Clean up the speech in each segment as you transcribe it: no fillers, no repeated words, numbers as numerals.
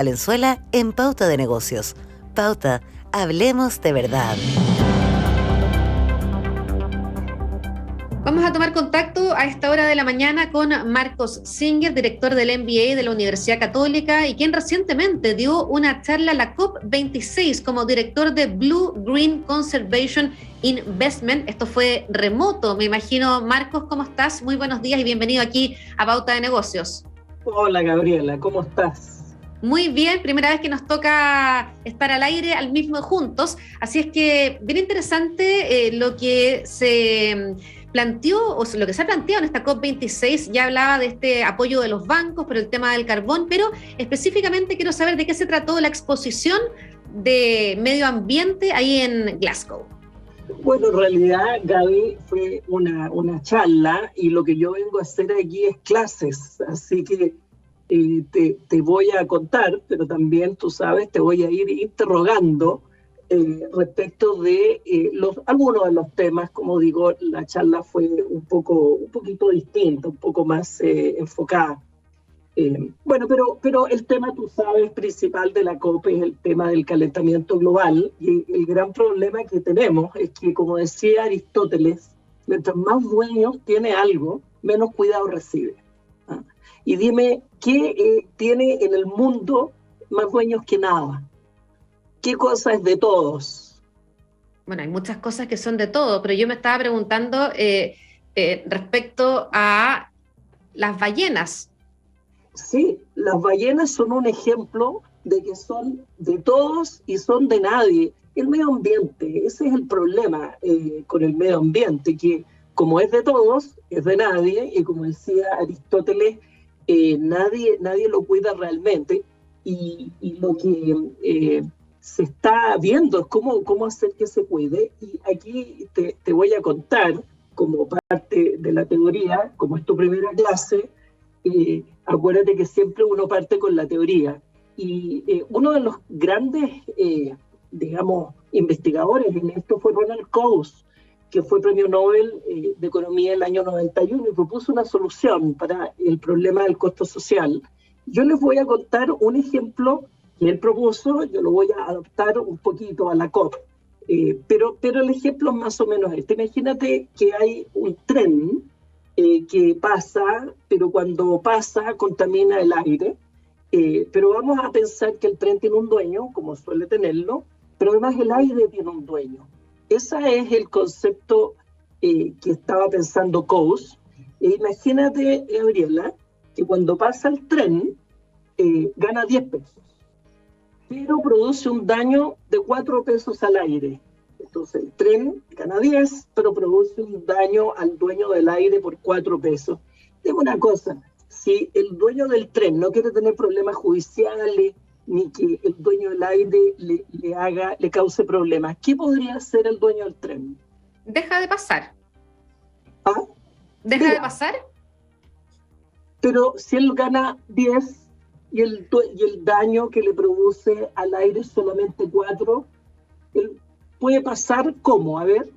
Valenzuela en Pauta de Negocios. Pauta, hablemos de verdad. Vamos a tomar contacto a esta hora de la mañana con Marcos Singer, director del MBA de la Universidad Católica y quien recientemente dio una charla a la COP26 como director de Blue Green Conservation Investment. Esto fue remoto, me imagino. Marcos, ¿cómo estás? Muy buenos días y bienvenido aquí a Pauta de Negocios. Hola Gabriela, ¿cómo estás? Muy bien, primera vez que nos toca estar al aire al mismo juntos, así es que bien interesante lo que se planteó, o lo que se ha planteado en esta COP26. Ya hablaba de este apoyo de los bancos por el tema del carbón, pero específicamente quiero saber de qué se trató la exposición de medio ambiente ahí en Glasgow. Bueno, en realidad, Gaby, fue una charla y lo que yo vengo a hacer aquí es clases, así que te voy a contar, pero también, tú sabes, te voy a ir interrogando respecto de algunos de los temas. Como digo, la charla fue un poquito distinta, un poco más enfocada. Bueno, pero el tema, tú sabes, principal de la COP es el tema del calentamiento global, y el gran problema que tenemos es que, como decía Aristóteles, mientras más dueños tiene algo, menos cuidado recibe. ¿Ah? Y dime, ¿qué tiene en el mundo más dueños que nada? ¿Qué cosa es de todos? Bueno, hay muchas cosas que son de todo, pero yo me estaba preguntando respecto a las ballenas. Sí, las ballenas son un ejemplo de que son de todos y son de nadie. El medio ambiente, ese es el problema con el medio ambiente, que como es de todos, es de nadie, y como decía Aristóteles, nadie lo cuida realmente, y lo que se está viendo es cómo hacer que se cuide. Y aquí te voy a contar, como parte de la teoría, como es tu primera clase, acuérdate que siempre uno parte con la teoría. Y uno de los grandes, digamos, investigadores en esto fue Ronald Coase, que fue premio Nobel de Economía en el año 91 y propuso una solución para el problema del costo social. Yo les voy a contar un ejemplo que él propuso, yo lo voy a adaptar un poquito a la COP, pero el ejemplo es más o menos este. Imagínate que hay un tren que pasa, pero cuando pasa contamina el aire, pero vamos a pensar que el tren tiene un dueño, como suele tenerlo, pero además el aire tiene un dueño. Ese es el concepto que estaba pensando Coase. Imagínate, Gabriela, que cuando pasa el tren gana 10 pesos, pero produce un daño de 4 pesos al aire. Entonces el tren gana 10, pero produce un daño al dueño del aire por 4 pesos. Digo una cosa, si el dueño del tren no quiere tener problemas judiciales, ni que el dueño del aire le cause problemas, ¿qué podría hacer el dueño del tren? Deja de pasar. ¿Ah? ¿Deja de pasar? Pero si él gana 10 y el daño que le produce al aire es solamente 4, él puede pasar ¿cómo? A ver.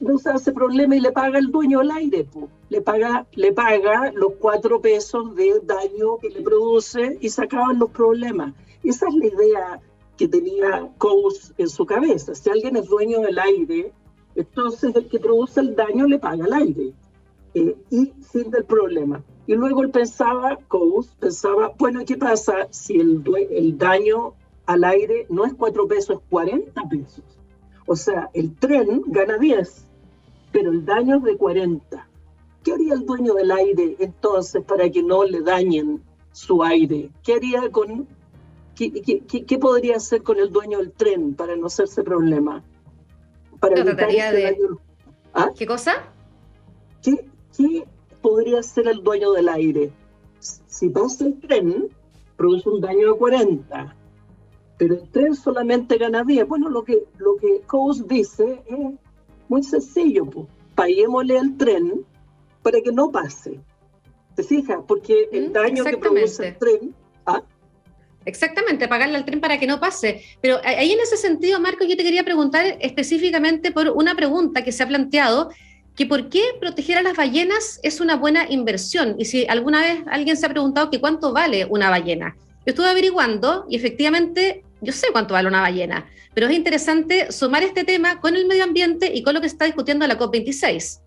No se hace problema y le paga el dueño del aire, po. Le paga los 4 pesos de daño que le produce y se acaban los problemas. Esa es la idea que tenía Coase en su cabeza. Si alguien es dueño del aire, entonces el que produce el daño le paga al aire. Y fin del problema. Y luego él Coase pensaba, bueno, ¿qué pasa si el daño al aire no es 4 pesos, es 40 pesos? O sea, el tren gana 10, pero el daño es de 40. ¿Qué haría el dueño del aire entonces para que no le dañen su aire? ¿Qué haría qué podría hacer con el dueño del tren para no hacerse problema? Para trataría de... ¿Ah? ¿Qué cosa? ¿Qué podría hacer el dueño del aire? Si pasa el tren, produce un daño de 40, pero el tren solamente gana 10. Bueno, lo que Coase dice es muy sencillo, pues. Paguémosle al tren para que no pase. ¿Te fijas? Porque el daño que produce el tren... ¿Ah? Exactamente, pagarle al tren para que no pase. Pero ahí en ese sentido, Marcos, yo te quería preguntar específicamente por una pregunta que se ha planteado, que por qué proteger a las ballenas es una buena inversión. Y si alguna vez alguien se ha preguntado que cuánto vale una ballena. Yo estuve averiguando y efectivamente yo sé cuánto vale una ballena, pero es interesante sumar este tema con el medio ambiente y con lo que se está discutiendo en la COP26.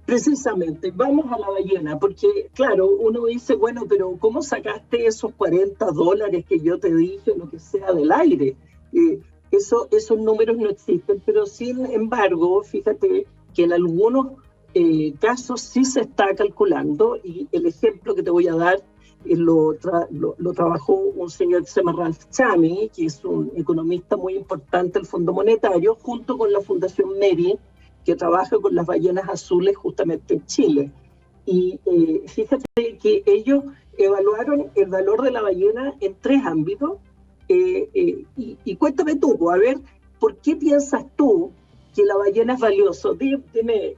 Precisamente, vamos a la ballena, porque claro, uno dice, bueno, pero ¿cómo sacaste esos $40 que yo te dije, lo que sea, del aire? Esos números no existen, pero sin embargo, fíjate que en algunos casos sí se está calculando, y el ejemplo que te voy a dar lo trabajó un señor que se llama Ralph Chami, que es un economista muy importante del Fondo Monetario, junto con la Fundación Meri, que trabaja con las ballenas azules justamente en Chile. Y fíjate que ellos evaluaron el valor de la ballena en 3 ámbitos. Y cuéntame tú, a ver, ¿por qué piensas tú que la ballena es valioso? Dime.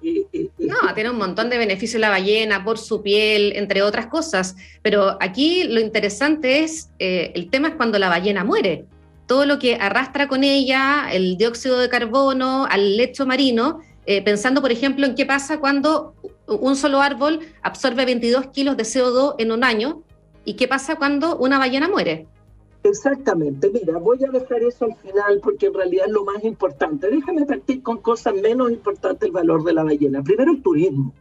No, tiene un montón de beneficios la ballena por su piel, entre otras cosas. Pero aquí lo interesante es, el tema es cuando la ballena muere. Todo lo que arrastra con ella, el dióxido de carbono al lecho marino, pensando, por ejemplo, en qué pasa cuando un solo árbol absorbe 22 kilos de CO2 en un año, y qué pasa cuando una ballena muere. Exactamente, mira, voy a dejar eso al final porque en realidad es lo más importante. Déjame partir con cosas menos importantes del valor de la ballena. Primero, el turismo.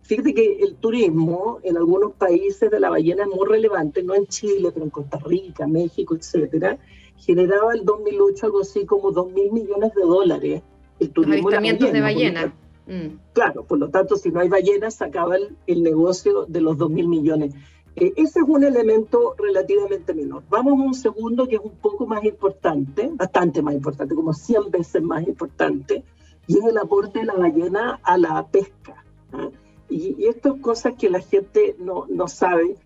Fíjate que el turismo en algunos países de la ballena es muy relevante, no en Chile, pero en Costa Rica, México, etcétera. Generaba el 2008 algo así como $2.000 millones el turismo. Los avistamientos de ballena. Claro, por lo tanto, si no hay ballenas, se acaba el negocio de los 2.000 millones. Ese es un elemento relativamente menor. Vamos a un segundo que es un poco más importante, bastante más importante, como 100 veces más importante, y es el aporte de la ballena a la pesca. Y estas cosas que la gente no sabe.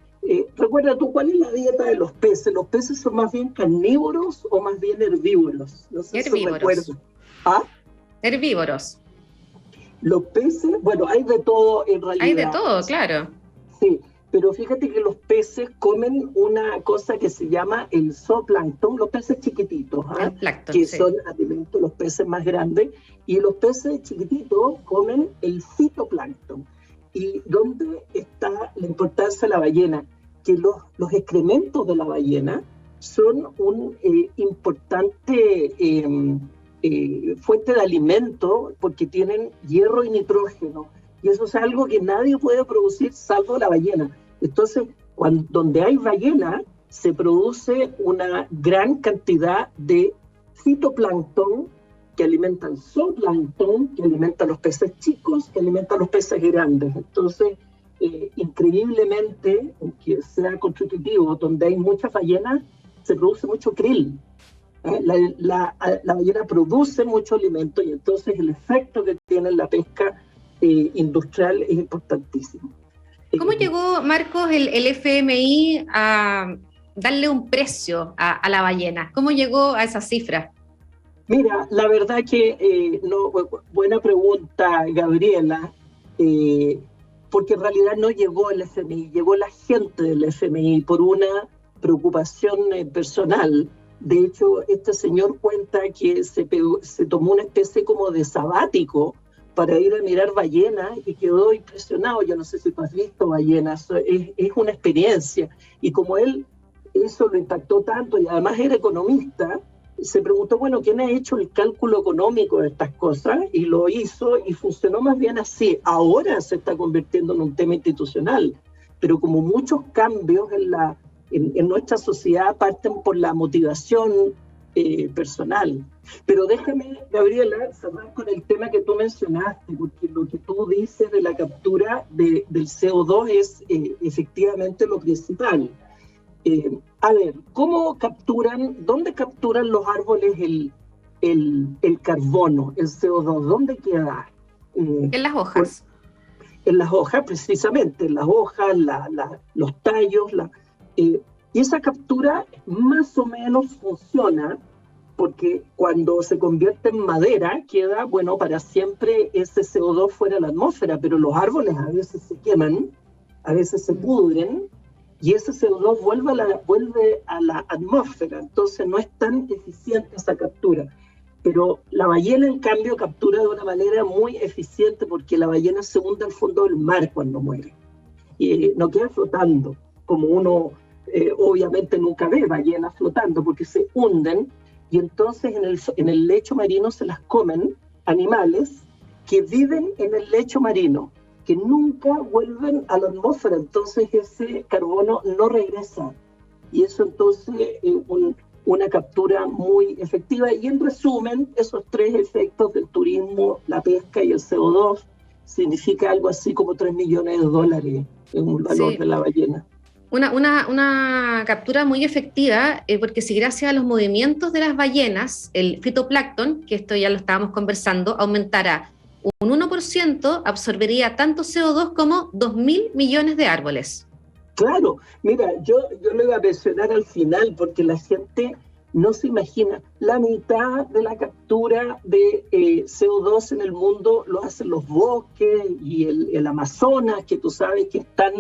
Recuerda tú, ¿cuál es la dieta de los peces? ¿Los peces son más bien carnívoros o más bien herbívoros? No sé herbívoros. Si ¿Ah? Herbívoros. Los peces, bueno, hay de todo en realidad. Hay de todo, claro. Sí, pero fíjate que los peces comen una cosa que se llama el zooplancton, los peces chiquititos, el plancton, que sí. son alimentos, los peces más grandes, y los peces chiquititos comen el fitoplancton. ¿Y dónde está la importancia de la ballena? Que los excrementos de la ballena son un importante fuente de alimento porque tienen hierro y nitrógeno. Y eso es algo que nadie puede producir salvo la ballena. Entonces, donde hay ballena, se produce una gran cantidad de fitoplancton que alimentan zooplancton, que alimentan los peces chicos, que alimentan los peces grandes. Entonces, increíblemente, aunque sea constitutivo, donde hay muchas ballenas, se produce mucho krill. La ballena produce mucho alimento y entonces el efecto que tiene en la pesca industrial es importantísimo. ¿Cómo llegó, Marcos, el FMI a darle un precio a la ballena? ¿Cómo llegó a esa cifra? Mira, la verdad que buena pregunta, Gabriela, porque en realidad no llegó el FMI, llegó la gente del FMI por una preocupación personal. De hecho, este señor cuenta que se tomó una especie como de sabático para ir a mirar ballenas y quedó impresionado. Yo no sé si tú has visto ballenas, es una experiencia. Y como él, eso lo impactó tanto y además era economista, se preguntó, bueno, ¿quién ha hecho el cálculo económico de estas cosas? Y lo hizo y funcionó más bien así. Ahora se está convirtiendo en un tema institucional, pero como muchos cambios en nuestra sociedad parten por la motivación personal. Pero déjame, Gabriela, cerrar con el tema que tú mencionaste, porque lo que tú dices de la captura del CO2 es efectivamente lo principal. A ver, ¿dónde capturan los árboles el carbono, el CO2? ¿Dónde queda? En las hojas. En las hojas, precisamente, en las hojas, los tallos. Y esa captura más o menos funciona porque cuando se convierte en madera queda, bueno, para siempre ese CO2 fuera de la atmósfera, pero los árboles a veces se queman, a veces se pudren, y ese CO2 vuelve a la atmósfera, entonces no es tan eficiente esa captura. Pero la ballena, en cambio, captura de una manera muy eficiente porque la ballena se hunde al fondo del mar cuando muere. Y no queda flotando, como uno obviamente nunca ve ballenas flotando porque se hunden, y entonces en el lecho marino se las comen animales que viven en el lecho marino, que nunca vuelven a la atmósfera, entonces ese carbono no regresa. Y eso entonces es una captura muy efectiva. Y en resumen, esos tres efectos del turismo, la pesca y el CO2, significa algo así como $3 millones en un valor de la ballena. Una captura muy efectiva, porque si gracias a los movimientos de las ballenas, el fitoplancton, que esto ya lo estábamos conversando, aumentará un 1%, absorbería tanto CO2 como 2.000 millones de árboles. Claro, mira, yo lo iba a mencionar al final porque la gente no se imagina. La mitad de la captura de CO2 en el mundo lo hacen los bosques y el Amazonas, que tú sabes que están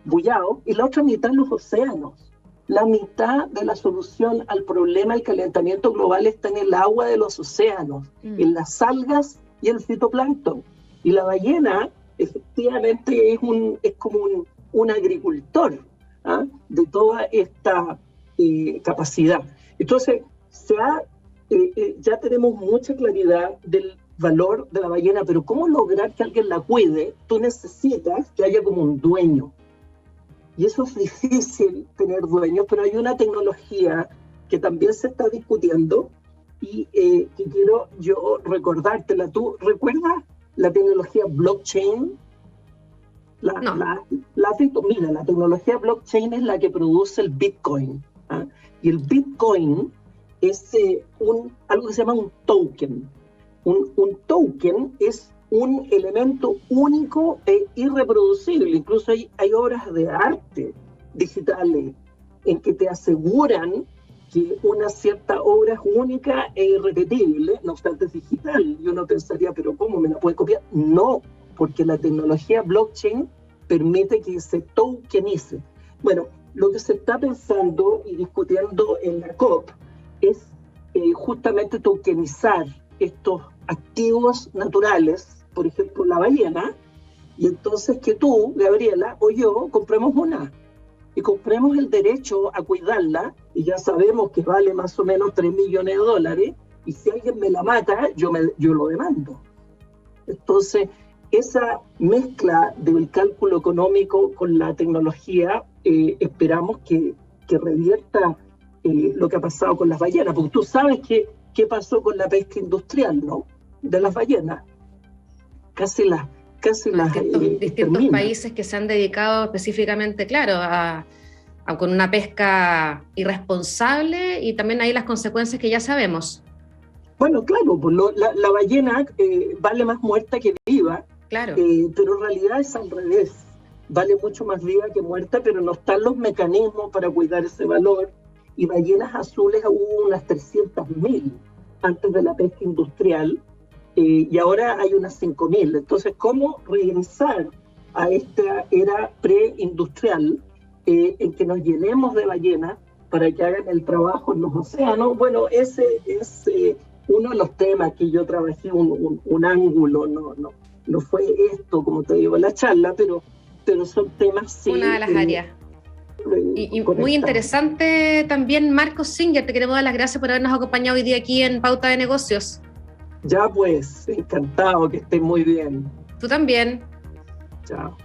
bullados, y la otra mitad los océanos. La mitad de la solución al problema del calentamiento global está en el agua de los océanos, en las algas y el fitoplancton. Y la ballena efectivamente es como un agricultor de toda esta capacidad. Entonces, ya tenemos mucha claridad del valor de la ballena, pero ¿cómo lograr que alguien la cuide? Tú necesitas que haya como un dueño. Y eso es difícil, tener dueños, pero hay una tecnología que también se está discutiendo y que quiero yo recordártela. ¿Tú recuerdas la tecnología blockchain? Mira, la tecnología blockchain es la que produce el Bitcoin. Y el Bitcoin es algo que se llama un token. Un token es un elemento único e irreproducible. Incluso hay obras de arte digitales en que te aseguran que una cierta obra es única e irrepetible, no obstante es digital. Y uno pensaría, ¿pero cómo me la puede copiar? No, porque la tecnología blockchain permite que se tokenice. Bueno, lo que se está pensando y discutiendo en la COP es justamente tokenizar estos activos naturales, por ejemplo la ballena, y entonces que tú, Gabriela, o yo compremos una y compremos el derecho a cuidarla, y ya sabemos que vale más o menos $3 millones, y si alguien me la mata, yo lo demando. Entonces, esa mezcla del cálculo económico con la tecnología, esperamos que revierta lo que ha pasado con las ballenas, porque tú sabes qué pasó con la pesca industrial, ¿no? De las ballenas. Casi las distintos países que se han dedicado específicamente, claro, con una pesca irresponsable, y también hay las consecuencias que ya sabemos. Bueno, claro, pues la ballena vale más muerta que viva, claro. Pero en realidad es al revés. Vale mucho más viva que muerta, pero no están los mecanismos para cuidar ese valor. Y ballenas azules hubo unas 300.000 antes de la pesca industrial, y ahora hay unas 5.000. Entonces, ¿cómo regresar a esta era preindustrial en que nos llenemos de ballenas para que hagan el trabajo en los océanos? Bueno, ese es uno de los temas que yo trabajé, un ángulo, no fue esto, como te digo, la charla, pero son temas... Sí, una de las áreas. Y muy interesante también, Marcos Singer, te queremos dar las gracias por habernos acompañado hoy día aquí en Pauta de Negocios. Ya pues, encantado, que estés muy bien. Tú también. Chao.